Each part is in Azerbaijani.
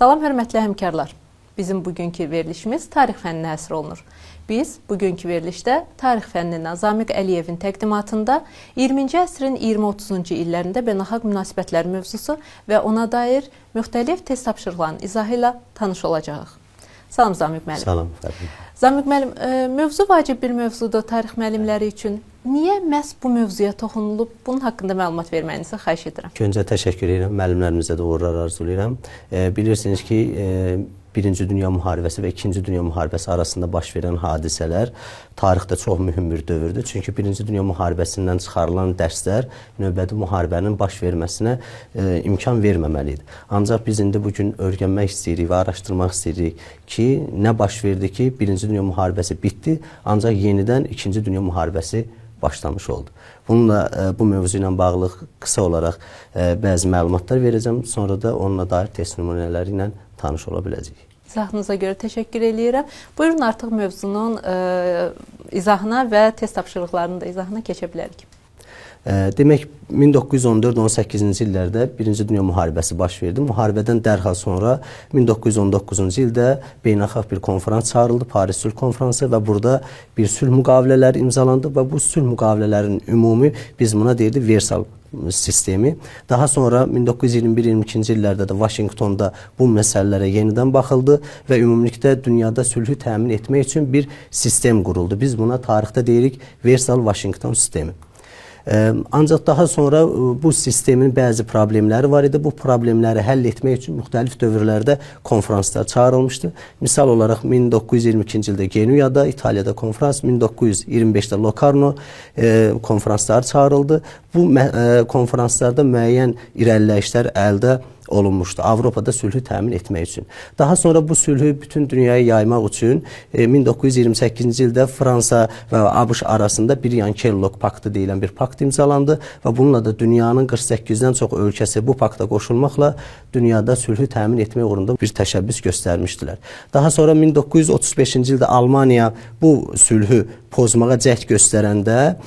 Salam hörmətli həmkarlar. Bizim bugünkü verilişimiz tarix fənninə həsr olunur. Biz bugünkü verilişdə tarix fənnindən Zamiq Əliyevin təqdimatında 20-ci əsrin 20-30-cu illərində beynəlxalq münasibətlər mövzusu və ona dair müxtəlif test tapşırıqlarının izahı ilə tanış olacağıq. Salam Zamiq müəllim. Salam Fərqin. Zamiq müəllim, mövzu vacib bir mövzudur tarix müəllimləri üçün. Niyə məhz bu mövzuya toxunulub? Bunun haqqında məlumat verməyinizi xahiş edirəm. Öncə təşəkkür edirəm. Müəllimlərimizə də uğurlar arzulayıram. Bilirsiniz ki, Birinci Dünya Müharibəsi və İkinci Dünya Müharibəsi arasında baş verən hadisələr tarixdə çox mühüm bir dövrdür. Çünki Birinci Dünya Müharibəsindən çıxarılan dərslər növbəti müharibənin baş verməsinə imkan verməməlidir. Ancaq biz indi bugün öyrənmək istəyirik və araşdırmaq istəyirik ki, nə baş verdi ki, Birinci Dünya Müharibəsi bitdi, ancaq yenidən İkinci Dünya Müharibəsi başlamış oldu. Bununla bu mövzu ilə bağlı qısa olaraq bəzi məlumatlar verəcəm. Sonra da onunla dair test nümunələri ilə tanış ola biləcəyik. İzahınıza görə təşəkkür edirəm. Buyurun artıq mövzunun izahına və test tapşırıqlarının da izahına keçə bilərik. Demək, 1914-18-ci illərdə Birinci Dünya Müharibəsi baş verdi. Müharibədən dərhal sonra 1919-cu ildə beynəlxalq bir konferans çağırıldı, Paris Sülh Konferansı və burada bir sülh müqavilələri imzalandı və bu sülh müqavilələrinin ümumi biz buna deyirdik Versal sistemi. Daha sonra 1921-22-ci illərdə də Vaşinqtonda bu məsələlərə yenidən baxıldı və ümumilikdə dünyada sülhü təmin etmək üçün bir sistem quruldu. Biz buna tarixdə deyirik Versal-Vaşinqton sistemi. Ancaq daha sonra bu sistemin bəzi problemləri var idi. Bu problemləri həll etmək üçün müxtəlif dövrlərdə konferanslar çağırılmışdı. Misal olaraq 1922-ci ildə Genuyada, İtaliyada konferans, 1925-də Locarno konferansları çağırıldı. Bu konferanslarda müəyyən irəliləyişlər əldə olunmuşdu. Avropada sülhü təmin etmək üçün. Daha sonra bu sülhü bütün dünyaya yaymaq üçün 1928-ci ildə Fransa və ABŞ arasında bir Yan-Kellogg paktı deyilən bir pakt imzalandı və bununla da dünyanın 48-dən çox ölkəsi bu pakta qoşulmaqla dünyada sülhü təmin etmək uğrunda bir təşəbbüs göstərmişdilər. Daha sonra 1935-ci ildə Almaniya bu sülhü pozmağa cəhd göstərəndə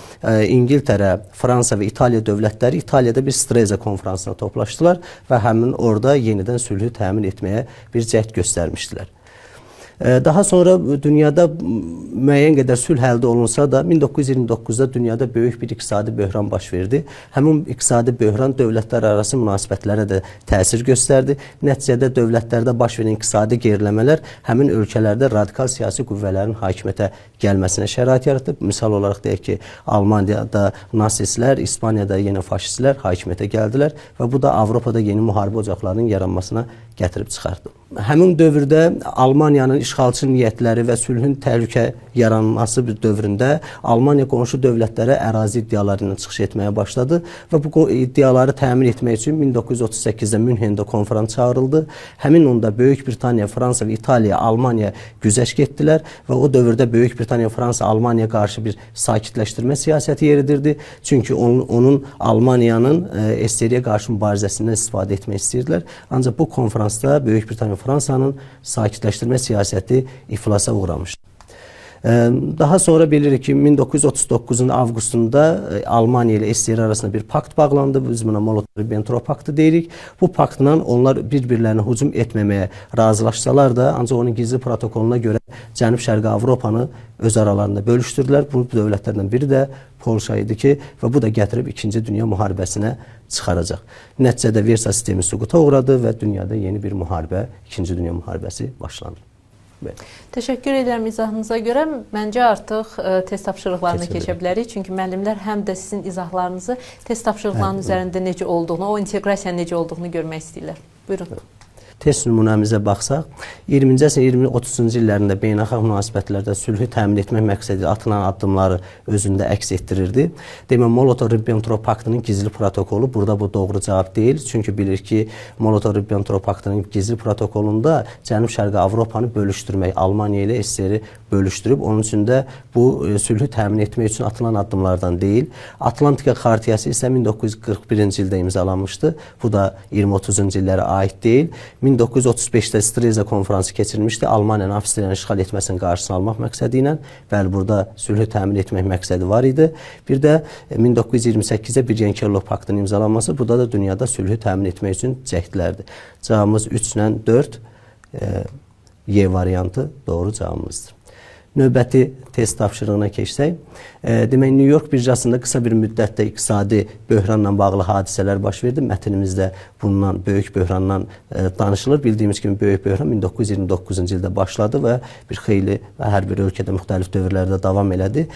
İngiltərə, Fransa və İtaliya dövlətləri İtaliyada bir Streza konferansına toplaşdılar və həmin orada yenidən sülhü təmin etməyə bir cəhd göstərmişdilər. Daha sonra dünyada müəyyən qədər sülh əldə olunsa da 1929-da dünyada böyük bir iqtisadi böhran baş verdi. Həmin iqtisadi böhran dövlətlər arası münasibətlərə də təsir göstərdi. Nəticədə dövlətlərdə baş verən iqtisadi geriləmələr həmin ölkələrdə radikal siyasi qüvvələrin hakimiyyətə gəlməsinə şərait yaratdı. Misal olaraq deyək ki, Almaniyada nasistlər, İspaniyada yenə faşistlər hakimiyyətə gəldilər və bu da Avropada yeni müharibə ocaqlarının yaranmasına gətirib çıxardı. Həmin dövrdə Almaniyanın işğalçı niyyətləri və sülhün təhlükə yaranması bir dövründə Almaniya qonşu dövlətlərə ərazi iddiaları ilə çıxış etməyə başladı və bu iddiaları təmin etmək üçün 1938-də Münhendə konferans çağırıldı. Həmin onda Böyük Britaniya, Fransa və İtaliya, Almaniya güzəşt etdilər və o dövrdə Böyük Britaniya, Fransa, Almaniyaya qarşı bir sakitləşdirmə siyasəti yeridirdi. Çünki onun Almaniyanın SSR-yə qarşı mübarizəsindən istifadə etmək istəyirdilər. Ancaq bu konferansda Böyük Britaniya, Fransanın sakitləşdirmə siyasəti iflasa uğramışdı. Daha sonra bilirik ki, 1939-un avqustunda Almaniya ilə SSR arasında bir pakt bağlandı. Biz buna Molotov-Ribbentrop paktı deyirik. Bu paktla onlar bir-birlərinə hücum etməməyə razılaşsalar da, ancaq onun gizli protokoluna görə Cənub-Şərqi Avropanı öz aralarında bölüşdürdülər. Bu dövlətlərdən biri də Polşa idi ki, və bu da gətirib İkinci Dünya Müharibəsinə çıxaracaq. Nəticədə Versal sistemi süquta uğradı və dünyada yeni bir müharibə, İkinci Dünya Müharibəsi başlandı. Təşəkkür edirəm izahınıza görə. Məncə artıq test tapşırıqlarına keçə bilərik. Çünki müəllimlər həm də sizin izahlarınızı test tapşırıqlarının üzərində necə olduğunu, o inteqrasiyanın necə olduğunu görmək istəyirlər. Buyurun. Test nümunəmizə baxsaq, 20-ci əsrin 20-30-cu illərində beynəlxalq münasibətlərdə sülhü təmin etmək məqsədi atılan addımları özündə əks etdirirdi. Demək, Molotov-Ribbentrop paktının gizli protokolu burada bu doğru cavab deyil. Çünki bilir ki, Molotov-Ribbentrop paktının gizli protokolunda Cənub-Şərqi Avropanı bölüşdürmək, Almaniya ilə SSR-i bölüşdürüb. Onun üçün də bu sülhü təmin etmək üçün atılan addımlardan deyil. Atlantika Xartiyası isə 1941-ci ildə imzalanmışdı. Bu da 20-30-cu illərə aid deyil. 1935-də Streza konfransı keçirilmişdi. Almaniyanın Avstriyanı işğal etməsinin qarşısını almaq məqsədi ilə. Bəli, burada sülhü təmin etmək məqsədi var idi. Bir də 1928-də Birgen-Kerloh paktının imzalanması. Bu da dünyada sülhü təmin etmək üçün cəhdlərdir. Cavabımız 3 ilə 4 Y variantı doğru cavabımızdır. Növbəti test tapşırığına keçsək, demək, New York birjasında qısa bir müddətdə iqtisadi böhranla bağlı hadisələr baş verdi. Mətnimizdə bundan, böyük böhrandan danışılır. Bildiyimiz kimi böyük böhran 1929-cu ildə başladı və bir xeyli və hər bir ölkədə müxtəlif dövrlərdə davam elədi.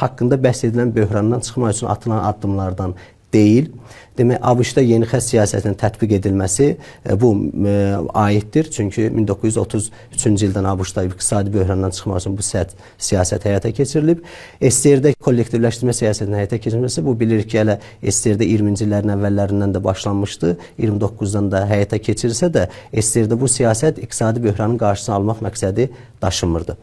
Haqqında bəhs edilən böhrandan çıxmaq üçün atılan addımlardan deyil. Demək, ABŞ-da yeni xətt siyasətinin tətbiq edilməsi bu aiddir. Çünki 1933-cü ildən ABŞ-da iqtisadi böhrandan çıxmaq üçün bu siyasət həyata keçirilib. SSR-də kollektivləşdirmə siyasətinin həyata keçirilməsi, bu bilirik ki, hələ SSR-də 20-ci illərin əvvəllərindən də başlanmışdı. 29-dan da həyata keçirilsə də, SSR-də bu siyasət iqtisadi böhranın qarşısını almaq məqsədi daşımırdı.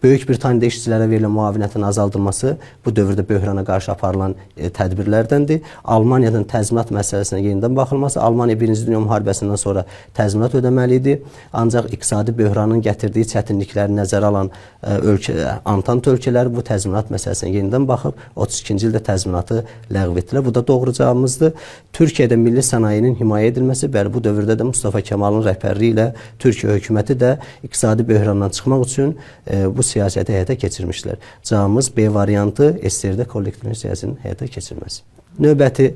Böyük Britaniyada işçilərə verilən müavinətin azaldılması bu dövrdə böhrana qarşı aparılan tədbirlərdəndir. Almaniyadan təzminat məsələsinə yenidən baxılması, Almaniya 1-ci Dünya müharibəsindən sonra təzminat ödəməli idi. Ancaq iqtisadi böhranın gətirdiyi çətinlikləri nəzərə alan Antant ölkələri bu təzminat məsələsinə yenidən baxıb 32-ci ildə təzminatı ləğv etdilər. Bu da doğru cavabımızdır. Türkiyədə milli sənayenin himayə edilməsi, bəli, bu dövrdə də Mustafa Kemalın rəhbərliyi ilə Türkiyə hökuməti də iqtisadi böhrandan çıxmaq üçün bu siyasəti həyata keçirmişlər. Cavabımız B variantı, SSR-də kollektiv siyasətinin həyata keçirilməsi. Növbəti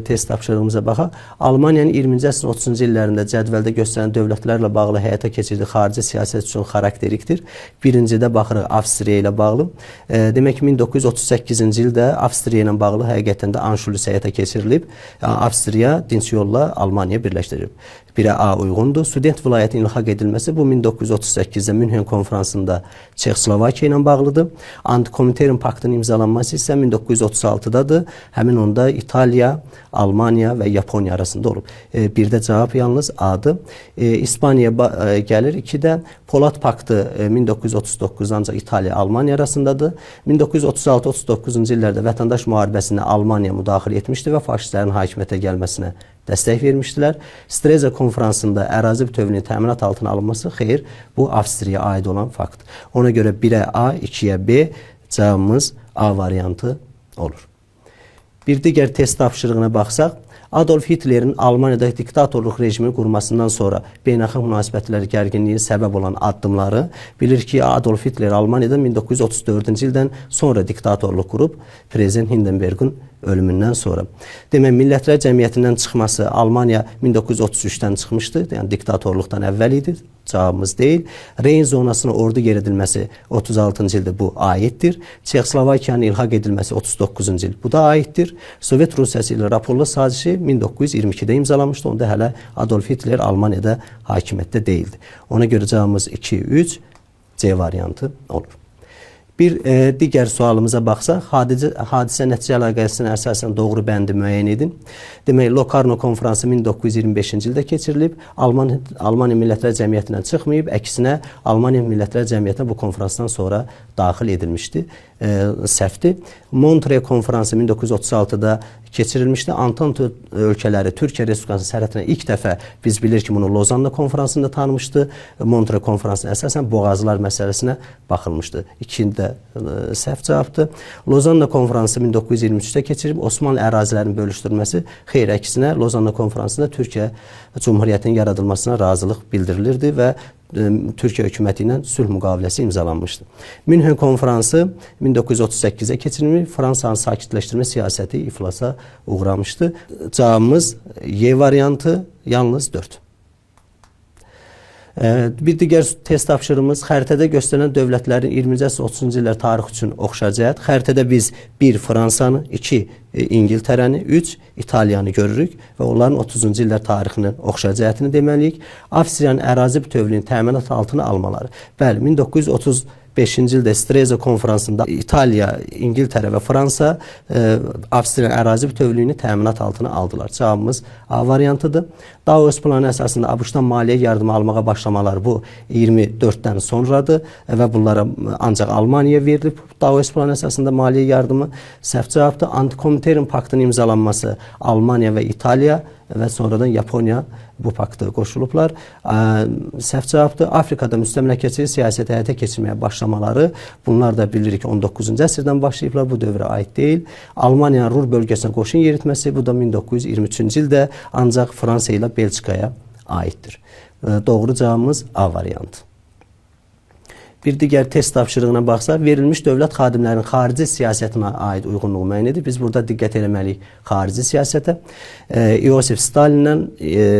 test tapşırığımıza baxaq. Almaniyanın 20-ci əsrin 30-cu illərində cədvəldə göstərən dövlətlərlə bağlı həyata keçirdiyi xarici siyasət üçün xarakterikdir. Birincidə baxırıq Avstriya ilə bağlı. Demək ki, 1938-ci ildə Avstriya ilə bağlı həqiqətən də Anşlüs həyata keçirilib. Avstriya dinç yolla Almaniya birləşdirib. 1-ə A uyğundur. Student vilayətin ilhaq edilməsi bu 1938-də Münhen konfransında Çexoslovakiya ilə bağlıdır. Antikomiterin paktının imzalanması isə 1936-dadır. Həmin onda İtaliya, Almaniya və Yaponiya arasında olub. Bir də cavab yalnız A-dır. İspaniya gəlir. 2-də Polad paktı 1939 ancaq İtaliya, Almaniya arasındadır. 1936-39-cu illərdə vətəndaş müharibəsində Almaniya müdaxilə etmişdi və faşistlərin hakimiyyətə gəlməsinə dəstək vermişdilər. Streza konfransında ərazi bütövlüyünün təminat altına alınması, xeyr, bu Avstriyaya aid olan fakt. Ona görə 1-ə A, 2-yə B, cavabımız A variantı olur. Bir digər test tapşırığına baxsaq, Adolf Hitlerin Almaniyada diktatorluq rejimini qurmasından sonra beynəlxalq münasibətləri gərginliyi səbəb olan addımları bilir ki, Adolf Hitler Almaniyada 1934-cü ildən sonra diktatorluq qurub, Prezident Hindenburg'un ölümündən sonra. Demək, Millətlər Cəmiyyətindən çıxması Almaniya 1933-dən çıxmışdı, yəni diktatorluqdan əvvəl idi. Cavabımız deyil. Reyn zonasına ordu yeridilməsi 36-cı ildə bu aiddir. Çexoslovakiyanın ilhaq edilməsi 39-cu il bu da aiddir. Sovet Rusiyası ilə raporlu sazişi 1922-də imzalanmışdı. Onda hələ Adolf Hitler Almaniyada hakimiyyətdə deyildi. Ona görə cavabımız 2-3 C variantı olur. Bir digər sualımıza baxsaq, hadisə nəticə əlaqəsinə əsasən doğru bəndi müəyyən edin. Demək, Locarno konfransı 1925-ci ildə keçirilib, Almaniya Millətlər Cəmiyyətindən çıxmayıb, əksinə Almaniya Millətlər Cəmiyyətinə bu konfransdan sonra daxil edilmişdi. Səhvdir. Montre konfransı 1936-da keçirilmişdi. Antant ölkələri Türkiyə Respublikasının sərhədinə ilk dəfə biz bilir ki, bunu Lozanna konfransında tanımışdı. Montre konfransına əsasən boğazlar məsələsinə baxılmışdı. İkində səhv cavabdır. Lozanna konfransı 1923-də keçirilib. Osmanlı ərazilərinin bölüşdürülməsi, xeyr, əksinə Lozanna konfransında Türkiyə Cumhuriyyətinin yaradılmasına razılıq bildirilirdi və Türkiyə hökuməti ilə sülh müqaviləsi imzalanmışdı. Münhen konfransı 1938-də keçirilmiş, Fransanın sakitləşdirmə siyasəti iflasa uğramışdı. Cavabımız Y variantı, yalnız 4. Bir digər test tapşırığımız xəritədə göstərilən dövlətlərin 20-ci əsr 30-cu illər tarix üçün oxşacaq. Xəritədə biz 1 Fransanı, 2 İngiltərəni, 3 İtaliyanı görürük və onların 30-cu illər tarixinin oxşacağını deməliyik. Avstriyanın ərazi bütövlüyünün təminat altına almaları. Bəli, 1935 1945-ci ildə Streza konfransında İtaliya, İngiltərə və Fransa Avstriyanın ərazi bütövlüyünü təminat altına aldılar. Cavabımız A variantıdır. Davos planı əsasında ABŞ-dan maliyyə yardımı almağa başlamaları bu 24-dən sonradır və bunlara ancaq Almaniyaya verilib. Davos planı əsasında maliyyə yardımı səhv cavabdır. Antikomiterin paktının imzalanması Almaniya və İtaliya və sonradan Yaponiya bu pakta qoşulublar. Səhv cavabdır. Afrikada müstəmləkəçilik siyasəti həyata keçirməyə başlamaları, bunlar da bilirik 19-cu əsrdən başlayıblar, bu dövrə aid deyil. Almaniyanın Ruhr bölgəsinə qoşun yeritməsi, bu da 1923-cü ildə ancaq Fransa ilə Belçikaya aiddir. Doğru cavabımız A variantı. Bir digər test tapşırığına baxsaq, verilmiş dövlət xadimlərinin xarici siyasətinə aid uyğunluğu müəyyən edir. Biz burada diqqət eləməliyik xarici siyasətə. Iosif Stalinlə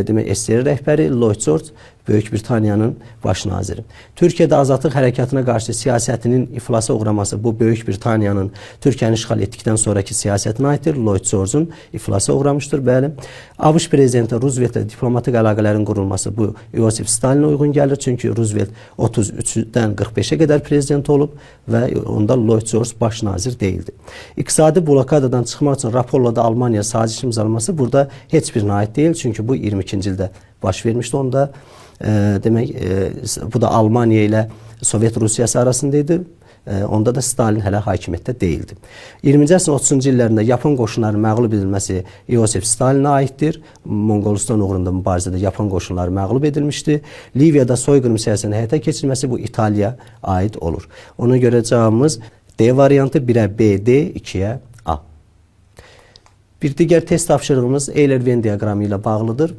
demək SSR rəhbəri, Lloyd George Böyük Britaniyanın baş naziri. Türkiyədə azadlıq hərəkatına qarşı siyasətinin iflasa uğraması bu Böyük Britaniyanın Türkiyəni işğal etdikdən sonraki siyasətinə aiddir. Lloyd George'un iflasa uğramışdır. Bəli. ABŞ prezidenti Rooseveltlə diplomatik əlaqələrin qurulması bu Iosif Stalinə uyğun gəlir. Çünki Roosevelt 33-dən 45-ə qədər prezident olub və onda Lloyd George baş nazir deyildi. İqtisadi blokadadan çıxmaq üçün Rapalloda Almaniya saziş imzalaması burada heç birinə aid deyil. Çünki bu 22-ci ildə baş vermişdi. Onda demək bu da Almaniya ilə Sovet Rusiyası arasındaydı. Onda da Stalin hələ hakimiyyətdə deyildi. 20-ci əsrin 30-cu illərində Yapon qoşunlarının məğlub edilməsi Iosif Stalinə aiddir. Monqolistan uğrunda mübarizədə Yapon qoşunları məğlub edilmişdi. Liviyada soyqırım siyasətinin həyata keçirilməsi bu İtaliya aid olur. Ona görə cavabımız D variantı 1-ə B, D, 2-yə A. Bir digər test tapşırığımız Euler-Venn diaqramı ilə bağlıdır.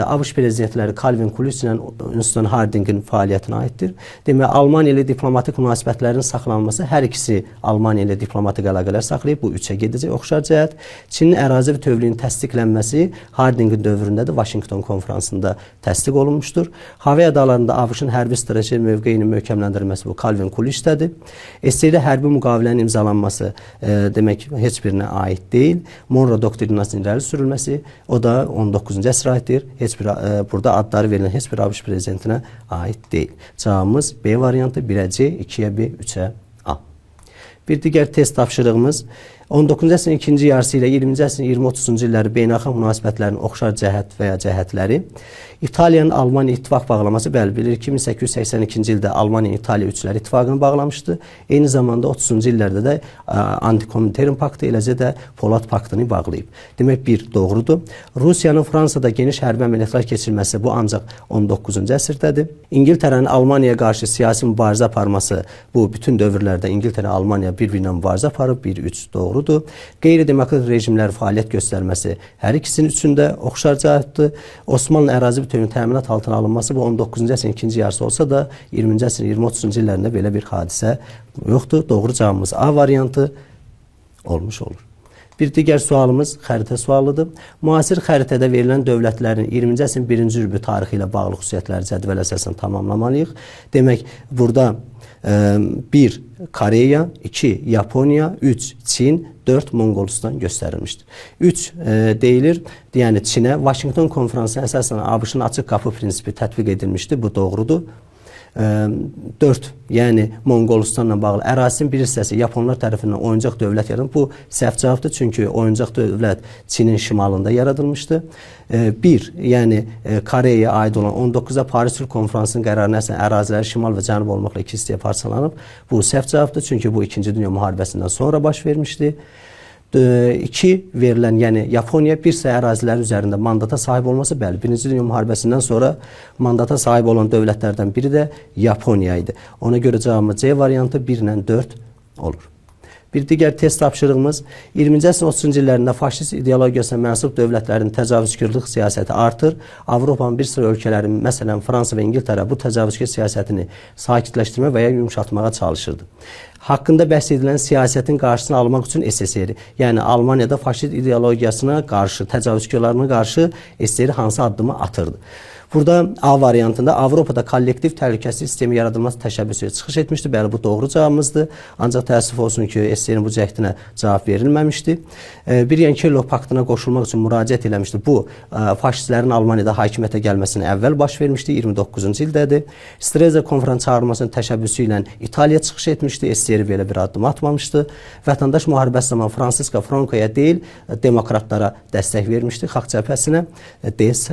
ABŞ prezidentləri Calvin Coolidge ilə Winston Hardingin fəaliyyətinə aiddir. Demək, Almaniya ilə diplomatik münasibətlərin saxlanması, hər ikisi Almaniya ilə diplomatik əlaqələr saxlayıb, bu 3-ə gedəcək oxşar cəhət. Çinin ərazi bütövlüyünün təsdiqlənməsi Hardingin dövründə də Washington konfransında təsdiq olunmuşdur. Hava adalarında ABŞ-ın hərbi strateji mövqeyinin möhkəmləndirilməsi bu Calvin Coolidge-dədir. SSR-də hərbi müqavilənin imzalanması demək, heç birinə aid deyil. Monroe doktrinasının irəli sürülməsi, o da 19-cu əsrə aiddir. Heç bir burada adları verilən heç bir ABŞ prezidentinə aid deyil. Cavabımız B variantı 1-ə C, 2-yə B, 3-ə A. Bir digər test tapşırığımız 19-cu əsrin ikinci yarısı ilə 20-ci əsrin 20-30-cu illəri beynəlxalq münasibətlərin oxşar cəhət və ya cəhətləri. İtaliyanın Almaniya ittifaq bağlaması, bəli bilir ki, 1882-ci ildə Almaniya İtaliya üçlər ittifaqını bağlamışdı. Eyni zamanda 30-cu illərdə də Antikomiterin paktı, eləcə də Polad paktını bağlayıb. Demək, bir doğrudur. Rusiyanın Fransada geniş hərbi əməliyyatlar keçirilməsi bu ancaq 19-cu əsrdədir. İngiltərənin Almaniyaya qarşı siyasi mübarizə aparması bu bütün dövrlərdə İngiltərə, Almaniya bir-birinə mübarizə aparıb, 1-3 doğrudur. Qeyri-demokratik rejimlər fəaliyyət göstərməsi hər ikisinin üçündə oxşar cəhətdir. Osmanlı ərazi bütövlüyünün təminat altına alınması bu 19-cu əsrin ikinci yarısı olsa da 20-ci əsrin 20-30-cu illərində belə bir hadisə yoxdur. Doğru cavabımız A variantı olmuş olur. Bir digər sualımız xəritə sualıdır. Müasir xəritədə verilən dövlətlərin 20-ci əsrin 1-ci rübü tarixi ilə bağlı xüsusiyyətləri cədvəl əsasında tamamlamalıyıq. Demək, burada 1 Koreya, 2 Yaponiya, 3 Çin, 4 Monqolistan göstərilmişdir. 3 deyilir, yəni Çinə Washington konferansına əsasən ABŞ-ın açıq qapı prinsipi tətbiq edilmişdir. Bu doğrudur. 4, yəni Monqolistanla bağlı ərazinin bir hissəsi Yaponlar tərəfindən oyuncaq dövlət yaradılıb. Bu səhv cavabdır, çünki oyuncaq dövlət Çinin şimalında yaradılmışdı. 1, yəni Koreyaya aid olan 19-da Paris Sülh Konferansının qərarına əsasən əraziləri şimal və cənub olmaqla iki hissəyə parçalanıb. Bu səhv cavabdır, çünki bu 2-ci Dünya müharibəsindən sonra baş vermişdi. 2 verilən, yəni Yaponiya bir sıra əraziləri üzərində mandata sahib olması, bəli, 1-ci Dünya müharibəsindən sonra mandata sahib olan dövlətlərdən biri də Yaponiya idi. Ona görə cavabımız C variantı 1 ilə 4 olur. Bir digər test tapşırığımız 20-ci əsrin 30-cu illərində faşist ideologiyasına mənsub dövlətlərin təcavüzkarlıq siyasəti artır. Avropanın bir sıra ölkələri, məsələn Fransa və İngiltərə bu təcavüzkar siyasətini sakitləşdirmə və ya yumşaltmağa çalışırdı. Haqqında bəhs edilən siyasətin qarşısını almaq üçün SSR, yəni Almaniyada faşist ideologiyasına qarşı, təcavüzkarlarına qarşı SSR hansı addımı atırdı? Burada A variantında Avropada kollektiv təhlükəsizlik sistemi yaradılması təşəbbüsü çıxış etmişdi. Bəli, bu doğru cavabımızdır. Ancaq təəssüf olsun ki, SSR-in bu cəhdinə cavab verilməmişdi. Bir-Yankelov paktına qoşulmaq üçün müraciət eləmişdi. Bu, faşistlərin Almaniyada hakimiyyətə gəlməsini əvvəl baş vermişdi, 29-cu ildədir. Streza konferans çağırılmasının təşəbbüsü ilə İtaliya çıxış etmişdi. SSR belə bir addım atmamışdı. Vətəndaş müharibəsi zamanı Fransiska Francoya deyil, demokratlara dəstək vermişdi, Xalq Cəbhəsinə.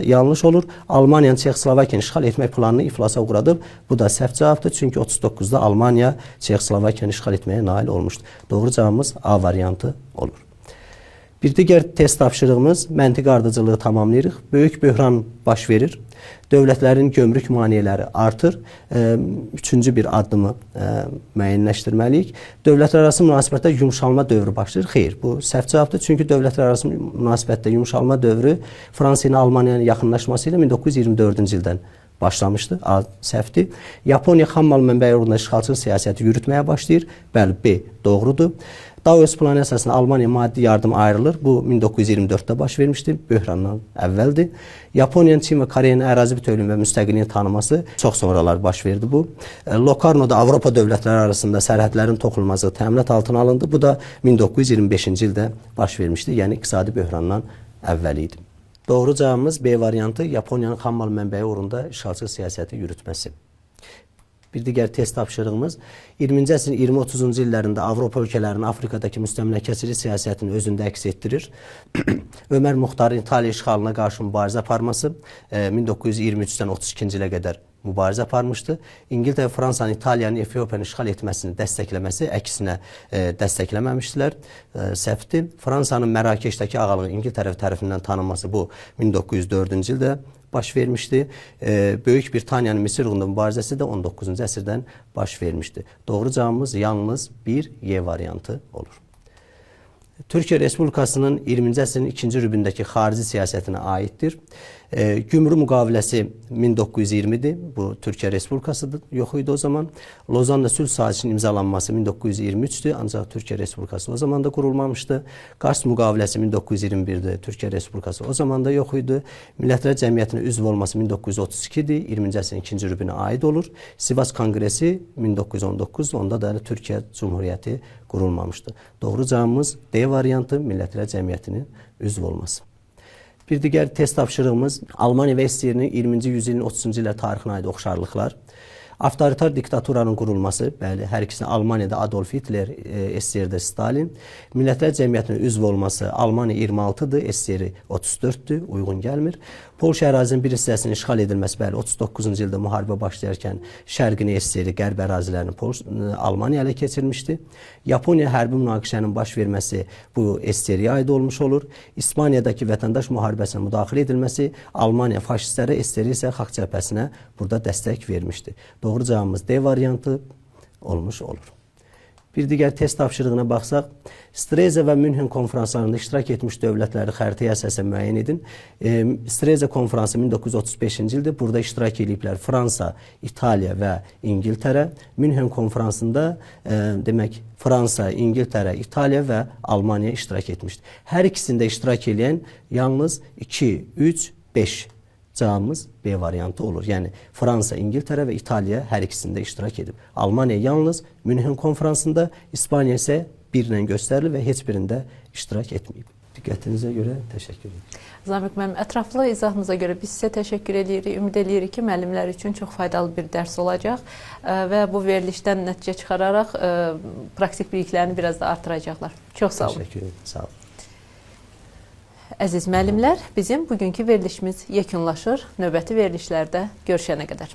Yanlış olur. Almaniyanın Çexoslovakiyanı işğal etmək planını iflasa uğradıb. Bu da səhv cavabdır. Çünki 39-da Almaniya Çexoslovakiyanı işğal etməyə nail olmuşdu. Doğru cavabımız A variantı olur. Bir digər test tapşırığımız məntiqi ardıcılığı tamamlayırıq. Böyük böhran baş verir. Dövlətlərin gömrük maneələri artır. Üçüncü bir addımı müəyyənləşdirməliyik. Dövlətlər arası münasibətdə yumşalma dövrü başlayır. Xeyr, bu səhv cavabdır. Çünki dövlətlər arası münasibətdə yumşalma dövrü Fransa ilə Almaniyanın yaxınlaşması ilə 1924-cü ildən başlamışdı. A səhvdir. Yaponiya xam mal mənbəyi uğrunda işğalçılıq siyasəti yürütməyə başlayır. Bəli, B doğrudur. Davos planı əsasında Almaniya maddi yardım ayrılır. Bu 1924-də baş vermişdi. Böhrandan əvvəldir. Yaponiyanın Çin və Koreyanın ərazi bütövlüyünü və müstəqilliyini tanıması çox sonralar baş verdi bu. Locarnoda Avropa dövlətləri arasında sərhədlərin toxunulmazlığı təminat altına alındı. Bu da 1925-ci ildə baş vermişdi. Yəni iqtisadi böhrandan əvvəl idi. Doğru cavabımız B variantı, Yaponiyanın xam mal mənbəyi uğrunda işğalçılıq siyasəti yürütməsi. Bir digər test tapşırığımız 20-ci əsrin 20-30-cu illərində Avropa ölkələrinin Afrikadakı müstəmləkəçilik siyasətini özündə əks etdirir. Ömər Muxtarın İtaliya işğalına qarşı mübarizə aparması 1923-dən 32-ci ilə qədər mübarizə aparmışdı. İngiltərə və Fransanın İtaliyanın Efiopiyanı işğal etməsini dəstəkləməsi əksinə dəstəkləməmişdilər. Səhvdir. Fransanın Mərakeşdəki ağalığı İngiltərə tərəfindən tanınması bu 1904-cü ildə baş vermişdi. Böyük Britaniyanın Misir uğrunda mübarizəsi də 19-cu əsrdən baş vermişdi. Doğru cavabımız yalnız 1 Y variantı olur. Türkiyə Respublikasının 20-ci əsrin ikinci rübündəki xarici siyasətinə aiddir. Gümrük müqaviləsi 1920-dir. Bu Türkiyə Respublikasıdır. Yox idi o zaman. Lozanla sülh sazişinin imzalanması 1923-dür. Ancaq Türkiyə Respublikası o zaman da qurulmamışdı. Qars müqaviləsi 1921-dir. Türkiyə Respublikası o zaman da yox idi. Millətlər Cəmiyyətinə üzv olması 1932-dir. 20-ci əsrin ikinci rübünə aid olur. Sivas Konqresi 1919, onda da Türkiyə Cumhuriyyəti qurulmamışdı. Doğru cavabımız D variantı, Millətlər Cəmiyyətinin üzv olması. Bir digər test tapşırığımız Almaniya və SSR-nin 20-ci yüzilin 30-cu illər tarixinə aid oxşarlıqlar. Avtoritar diktaturanın qurulması, bəli, hər ikisinin Almaniyada Adolf Hitler, SSR-də Stalin. Millətlər Cəmiyyətinin üzv olması Almaniya 26-dır, SSR 34-dür, uyğun gəlmir. Polşa ərazinin bir hissəsinin işğal edilməsi, bəli, 39-cu ildə müharibə başlayarkən şərqini SSR, qərb ərazilərini Almaniya ələ keçirmişdi. Yaponiya hərbi münaqişənin baş verməsi bu SSR-yə aid olmuş olur. İspaniyadakı vətəndaş müharibəsinə müdaxilə edilməsi Almaniya faşistlərə, SSR isə Xalq Cəbhəsinə burada dəstək vermişdi. Doğru cavabımız D variantı olmuş olur. Bir digər test tapşırığına baxsaq, Streza və Münhen konferanslarında iştirak etmiş dövlətləri xəritəyə əsasən müəyyən edin. Streza konferansı 1935-ci ildir. Burada iştirak ediblər Fransa, İtaliya və İngiltərə. Münhen konferansında demək Fransa, İngiltərə, İtaliya və Almaniya iştirak etmişdir. Hər ikisində iştirak edən yalnız 2, 3, 5 cavabımız B variantı olur. Yəni Fransa, İngiltərə və İtaliya hər ikisində iştirak edib. Almaniya yalnız Münhen konferansında, İspaniya isə birlə göstərilir və heç birində iştirak etməyib. Diqqətinizə görə təşəkkür edirəm. Zamiq müəllim, ətraflı izahınıza görə biz sizə təşəkkür edirik. Ümid edirik ki, müəllimlər üçün çox faydalı bir dərs olacaq və bu verilişdən nəticə çıxararaq praktik biliklərini biraz da artıracaqlar. Çox sağ olun. Təşəkkür edirəm. Sağ olun. Əziz müəllimlər, bizim bugünkü verilişimiz yekunlaşır. Növbəti verilişlərdə görüşənə qədər.